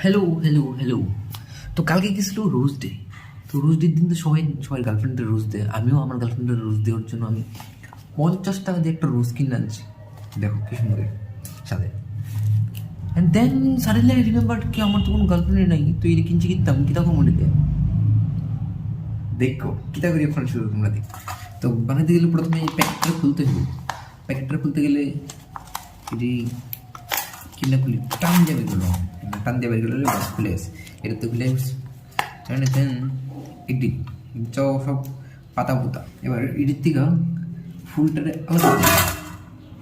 Hello hello hello. তো কালকে গেছিল রোজ ডে। তো রোজ ডের দিন তো সবাই সবাই গার্লফ্রেন্ডের রোজ দেয়, আমিও আমার গার্লফ্রেন্ডের রোজ দেওয়ার জন্য আমি 50 টাকা দিয়ে একটা রোজ কিনে আনছি। দেখো কি সুন্দর সাথে। And then suddenly I remember কি আমার তো কোনো গার্লফ্রেন্ডই নাই, তো এই কিনছি কিনতাম কিতাকে মনে দেয়। দেখো কিতা করি এখন শুরু তোমরা দেখো। তো বানাতে গেলে প্রথমে এই প্যাকেটটা খুলতে হবে। প্যাকেটটা খুলতে গেলে এটি কিনা খুলি টান যাবে গেলো, টান যাবে গেলে বাস খুলে গেছে। এটা তো খুলে গেছে। দেন ইডি সব পাতা পোতা। এবার ইডির থেকে ফুলটারে আলাদা করে,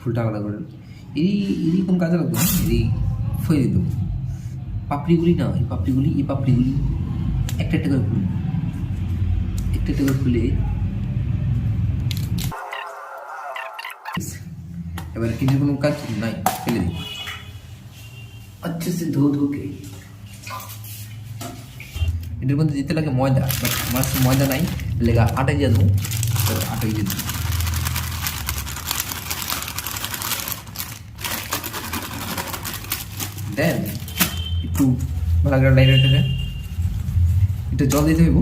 ফুলটা আলাদা করে এরই কোনো কাজে লাগবে না, এরই ফয়ে দিত পাপড়িগুলি না, এই পাপড়িগুলি একটা একটা করে খুলি, একটা একটা করে খুলে এবার কিনে কোনো কাজ নাই, ফেলে দিই अच्छे से धो धो के। এটার মধ্যে দিতে লাগে ময়দা, বাট আমার কাছে ময়দা নাই, লেগা আটাই দিয়ে দেবো। তো আটাই দিয়ে দেবো। দেন একটু ভালো করে ডাইরেক্টরে একটু জল দিতে হইব।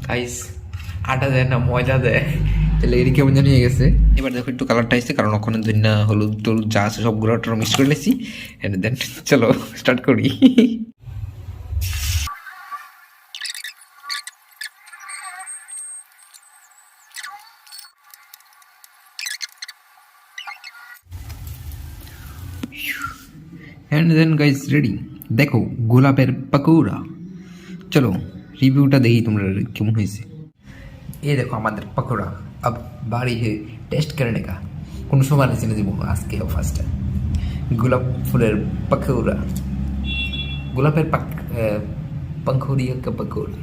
গাইস আটা দেয় না ময়দা দেয়, তাহলে এর কেমন জানিয়ে গেছে। এবার দেখো একটু কালারটা আসছে, কারণ ওখানে ধনিয়া হলুদ টলুদ যা আছে সবগুলো মিক্স করে নিয়েছি। দেন চলো স্টার্ট করি। And then guys ready. দেখো গোলাপের পাকৌড়া। চলো রিভিউটা দেখি তোমরা কেমন হয়েছে। ये देखो हमारे पकौड़ा, अब बारी है टेस्ट करने का। কোনো সময় নিচে দিব আজকে ফার্স্ট টাইম গোলাপ ফুলের পাকৌড়া, গোলাপের পাখুড়িয়া কা পাকৌড়া।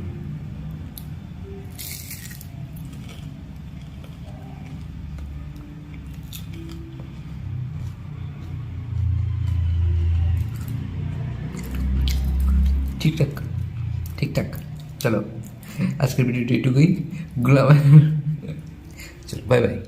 ঠিকঠাক ঠিকঠাক। চলো আজকের ভিডিওটি এটুকুই। গোলাপ চলো বাই বাই।